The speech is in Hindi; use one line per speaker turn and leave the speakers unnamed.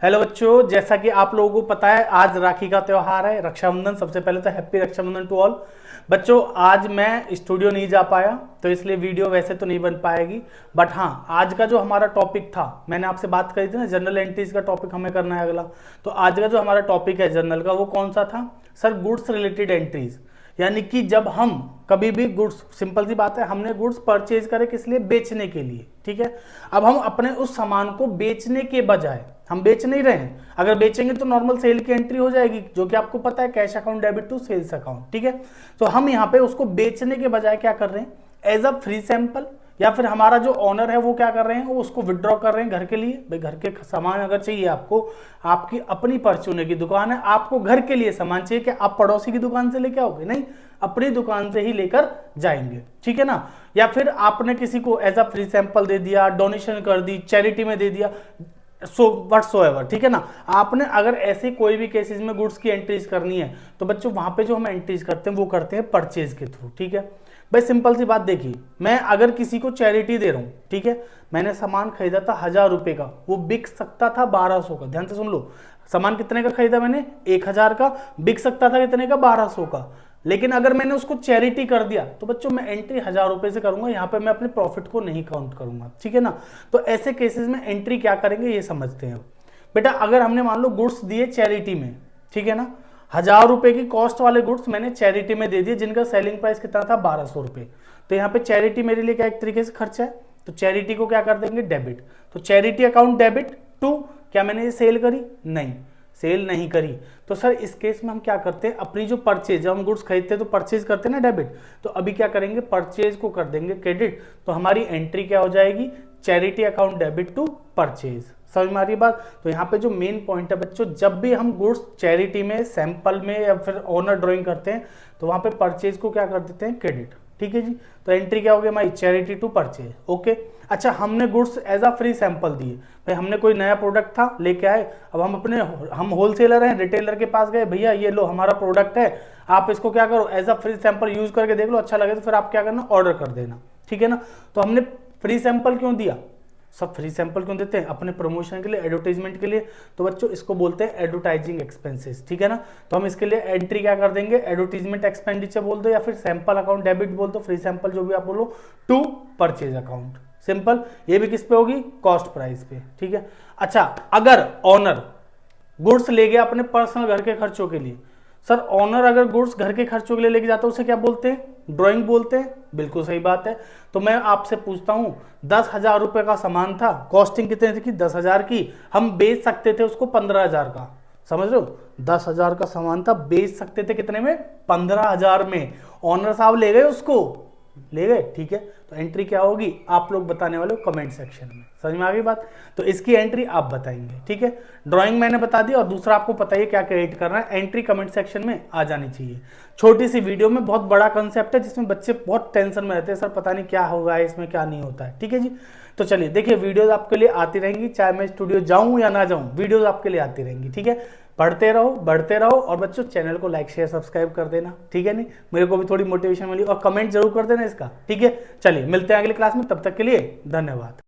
हेलो बच्चों, जैसा कि आप लोगों को पता है आज राखी का त्योहार है, रक्षाबंधन। सबसे पहले तो हैप्पी रक्षाबंधन टू ऑल। बच्चों आज मैं स्टूडियो नहीं जा पाया तो इसलिए वीडियो वैसे तो नहीं बन पाएगी, बट हाँ आज का जो हमारा टॉपिक था, मैंने आपसे बात करी थी ना, जर्नल एंट्रीज का टॉपिक हमें करना है अगला। तो आज का जो हमारा टॉपिक है जर्नल का, वो कौन सा था सर? Goods related entries. यानी कि जब हम कभी भी गुड्स, सिंपल सी बात है, हमने गुड्स परचेज करे किस लिए? बेचने के लिए। ठीक है, अब हम अपने उस सामान को बेचने के बजाय, हम बेच नहीं रहे हैं, अगर बेचेंगे तो नॉर्मल सेल की एंट्री हो जाएगी, जो कि आपको पता है, cash account debit to sales account. ठीक है, तो हम यहाँ पे उसको बेचने के बजाय क्या कर रहे हैं? एज अ फ्री सैंपल, या फिर हमारा जो ऑनर है वो क्या कर रहे हैं, वो उसको विड्रॉ कर रहे हैं घर के लिए। भाई घर के सामान अगर चाहिए आपको, आपकी अपनी परचूने की दुकान है, आपको घर के लिए सामान चाहिए, कि आप पड़ोसी की दुकान से लेके आओगे? नहीं, अपनी दुकान से ही लेकर जाएंगे। ठीक है ना, या फिर आपने किसी को एज अ फ्री सैंपल दे दिया, डोनेशन कर दी, चैरिटी में दे दिया, सो व्हाटसोएवर। ठीक है ना, आपने अगर ऐसे कोई भी केसेस में गुड्स की एंट्रीज करनी है तो बच्चों वहां पे जो हम एंट्रीज करते हैं वो करते हैं परचेज के थ्रू। ठीक है भाई, सिंपल सी बात देखिए, मैं अगर किसी को चैरिटी दे रहा हूं, ठीक है, मैंने सामान खरीदा था 1000 रुपए का, वो बिक सकता था 1200 का। ध्यान से सुन लो, सामान कितने का खरीदा मैंने? 1000 का, बिक सकता था कितने का? 1200 का। लेकिन अगर मैंने उसको चैरिटी कर दिया तो बच्चों मैं एंट्री 1000 रुपए से करूंगा, यहां पे मैं अपने प्रॉफिट को नहीं काउंट करूंगा। ठीक है ना, तो ऐसे केसेस में एंट्री क्या करेंगे ये समझते हैं। बेटा अगर हमने मान लो गुड्स दिए चैरिटी में, ठीक है ना, 1000 रुपए की कॉस्ट वाले गुड्स मैंने चैरिटी में दे दिए, जिनका सेलिंग प्राइस कितना था? 1200 रुपए। तो यहाँ पे चैरिटी मेरे लिए क्या एक तरीके से खर्चा है, तो चैरिटी को क्या कर देंगे? डेबिट। तो चैरिटी अकाउंट डेबिट टू, क्या मैंने ये सेल करी? नहीं, सेल नहीं करी। तो सर इस केस में हम क्या करते हैं? अपनी जो परचेज, जब हम गुड्स खरीदते हैं तो परचेज करते हैं ना डेबिट, तो अभी क्या करेंगे? परचेज को कर देंगे क्रेडिट। तो हमारी एंट्री क्या हो जाएगी? Charity account debit to purchase. समझ में आ रही बात? तो यहाँ पे जो मेन पॉइंट है बच्चों, जब भी हम गुड्स चैरिटी में, सैंपल में, या फिर ऑनर ड्राइंग करते हैं तो वहां पे परचेज को क्या कर देते हैं? क्रेडिट। ठीक है जी, तो एंट्री क्या हो गई हमारी? Charity to purchase. ओके, अच्छा हमने goods as a free sample दिए, भाई हमने कोई नया प्रोडक्ट था लेके आए, अब हम होलसेलर हैं, रिटेलर के पास गए, भैया ये लो हमारा प्रोडक्ट है, आप इसको क्या करो? As a free sample use करके देख लो, अच्छा लगे तो फिर आप क्या करना? ऑर्डर कर देना। ठीक है ना, तो हमने फ्री सैंपल क्यों दिया? सब फ्री सैंपल क्यों देते हैं? अपने प्रमोशन के लिए, एडवर्टाइजमेंट के लिए। तो बच्चों इसको बोलते हैं एडवर्टाइजिंग एक्सपेंसेस। ठीक है ना, तो हम इसके लिए एंट्री क्या कर देंगे? एडवर्टाइजमेंट एक्सपेंडिचर बोल दो, या फिर सैंपल अकाउंट डेबिट बोल दो, फ्री सैंपल जो भी आप बोलो, टू परचेज अकाउंट। सिंपल, ये भी किस पे होगी? कॉस्ट प्राइस पे। ठीक है, अच्छा अगर ऑनर गुड्स ले गया अपने पर्सनल घर के खर्चों के लिए, सर ऑनर अगर गुड्स घर के खर्चों के लिए लेके जाता है उसे क्या बोलते हैं? ड्राइंग बोलते हैं। बिल्कुल सही बात है। तो मैं आपसे पूछता हूं, 10,000 रुपए का सामान था, कॉस्टिंग कितने की? 10,000 की, हम बेच सकते थे उसको 15,000 का। समझ रहे हो, 10,000 का सामान था, बेच सकते थे कितने में? 15,000 में। ऑनर साहब ले गए उसको, ले गए। ठीक है, तो एंट्री क्या होगी? आप लोग बताने वाले हो कमेंट सेक्शन में। समझ में आ गई बात? तो इसकी एंट्री आप बताएंगे। ठीक है, ड्राइंग मैंने बता दी, और दूसरा आपको पता है क्या क्रिएट करना है। एंट्री कमेंट सेक्शन में आ जानी चाहिए। छोटी सी वीडियो में बहुत बड़ा कंसेप्ट है, जिसमें बच्चे बहुत टेंशन में रहते हैं, सर पता नहीं क्या होगा इसमें, क्या नहीं होता है। ठीक है जी, तो चलिए देखिए, वीडियोज आपके लिए आती रहेंगी, चाहे मैं स्टूडियो जाऊं या ना जाऊं, वीडियोज आपके लिए आती रहेंगी। ठीक है, पढ़ते रहो, बढ़ते रहो, और बच्चों चैनल को लाइक शेयर सब्सक्राइब कर देना। ठीक है, नहीं मेरे को भी थोड़ी मोटिवेशन मिली, और कमेंट जरूर कर देना इसका। ठीक है, चलिए मिलते हैं अगली क्लास में, तब तक के लिए धन्यवाद।